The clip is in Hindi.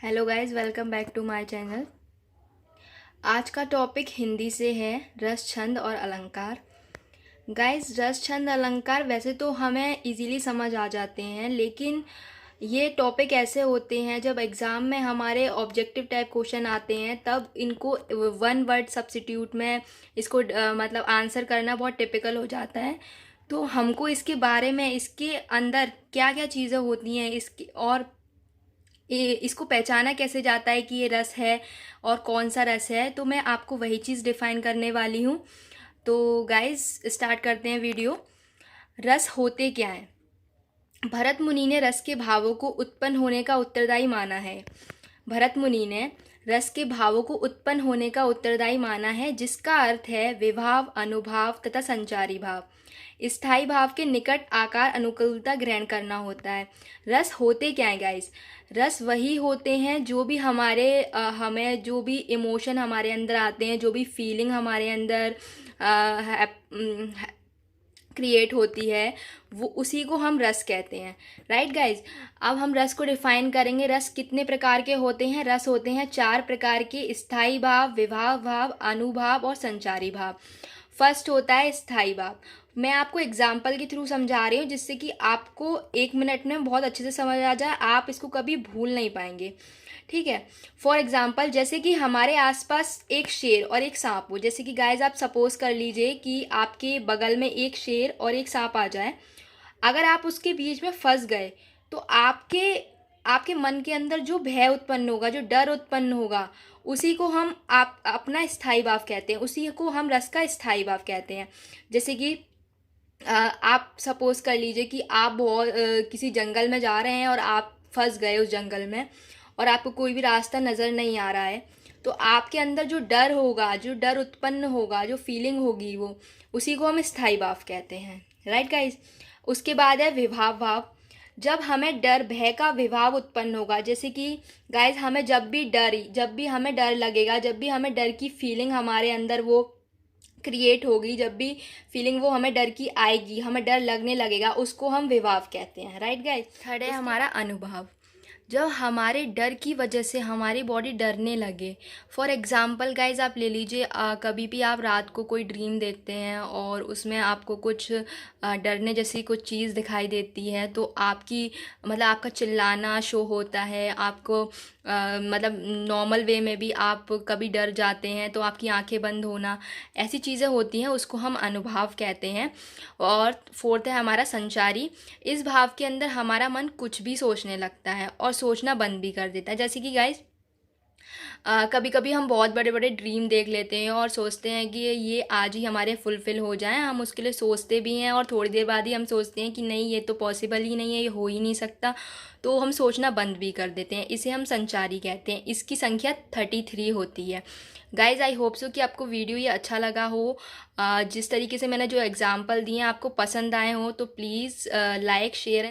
Hello guys, welcome back to my channel. आज का टॉपिक हिंदी से है, रस छंद और अलंकार। गाइस, रस छंद अलंकार वैसे तो हमें इजीली समझ आ जाते हैं, लेकिन ये टॉपिक ऐसे होते हैं जब एग्ज़ाम में हमारे ऑब्जेक्टिव टाइप क्वेश्चन आते हैं तब इनको वन वर्ड सब्स्टिट्यूट में इसको मतलब आंसर करना बहुत टिपिकल हो जाता है। तो हमको इसके बारे में, इसके अंदर क्या क्या चीज़ें होती हैं इसकी, और इसको पहचाना कैसे जाता है कि ये रस है और कौन सा रस है, तो मैं आपको वही चीज़ डिफाइन करने वाली हूँ। तो गाइस, स्टार्ट करते हैं वीडियो। रस होते क्या हैं? भरत मुनि ने रस के भावों को उत्पन्न होने का उत्तरदायी माना है। भरत मुनि ने रस के भावों को उत्पन्न होने का उत्तरदायी माना है, जिसका अर्थ है विभाव, अनुभाव तथा संचारी भाव। स्थायी भाव के निकट आकार अनुकूलता ग्रहण करना होता है। रस होते क्या है गाइस? रस वही होते हैं जो भी हमें जो भी इमोशन हमारे अंदर आते हैं, जो भी फीलिंग हमारे अंदर क्रिएट होती है, वो उसी को हम रस कहते हैं। राइट गाइज, अब हम रस को डिफाइन करेंगे। रस कितने प्रकार के होते हैं? रस होते हैं 4 प्रकार के: स्थायी भाव, विभाव भाव, अनुभाव और संचारी भाव। फर्स्ट होता है स्थायी भाव। मैं आपको एग्जाम्पल के थ्रू समझा रही हूँ, जिससे कि आपको 1 मिनट में बहुत अच्छे से समझ आ जाए, आप इसको कभी भूल नहीं पाएंगे। ठीक है। फॉर एग्जाम्पल, जैसे कि हमारे आसपास एक शेर और एक सांप हो। जैसे कि गाइज, आप सपोज कर लीजिए कि आपके बगल में एक शेर और एक सांप आ जाए। अगर आप उसके बीच में फंस गए तो आपके आपके मन के अंदर जो भय उत्पन्न होगा, जो डर उत्पन्न होगा, उसी को हम आप अपना स्थायी भाव कहते हैं, उसी को हम रस का स्थायी भाव कहते हैं। जैसे कि आप सपोज कर लीजिए कि आप बहुत किसी जंगल में जा रहे हैं और आप फंस गए उस जंगल में, और आपको कोई भी रास्ता नज़र नहीं आ रहा है। तो आपके अंदर जो डर होगा, जो डर उत्पन्न होगा, जो फीलिंग होगी, वो उसी को हम स्थायी भाव कहते हैं। Right guys. उसके बाद है विभाव भाव। जब हमें डर, भय का विभाव उत्पन्न होगा, जैसे कि गाइज, हमें जब भी हमें डर लगेगा, जब भी हमें डर की फीलिंग हमारे अंदर वो क्रिएट होगी, जब भी फीलिंग वो हमें डर की आएगी, हमें डर लगने लगेगा, उसको हम विभाव कहते हैं। Right guys. थर्ड है हमारा अनुभव। जब हमारे डर की वजह से हमारी बॉडी डरने लगे। फॉर एग्ज़ाम्पल गाइज, आप ले लीजिए, कभी भी आप रात को कोई ड्रीम देखते हैं और उसमें आपको कुछ डरने जैसी कुछ चीज़ दिखाई देती है, तो आपकी मतलब आपका चिल्लाना शो होता है, आपको मतलब नॉर्मल वे में भी आप कभी डर जाते हैं तो आपकी आंखें बंद होना, ऐसी चीज़ें होती हैं, उसको हम अनुभव कहते हैं। और फोर्थ है हमारा संचारी। इस भाव के अंदर हमारा मन कुछ भी सोचने लगता है और सोचना बंद भी कर देता है। जैसे कि गाइज, कभी कभी हम बहुत बड़े बड़े ड्रीम देख लेते हैं और सोचते हैं कि ये आज ही हमारे फुलफ़िल हो जाएं, हम उसके लिए सोचते भी हैं, और थोड़ी देर बाद ही हम सोचते हैं कि नहीं, ये तो पॉसिबल ही नहीं है, ये हो ही नहीं सकता, तो हम सोचना बंद भी कर देते हैं। इसे हम संचारी कहते हैं। इसकी संख्या 33 होती है। गाइज, आई होप सो कि आपको वीडियो ये अच्छा लगा हो। जिस तरीके से मैंने जो एग्जाम्पल दिए हैं आपको पसंद आए हो, तो प्लीज़ लाइक, शेयर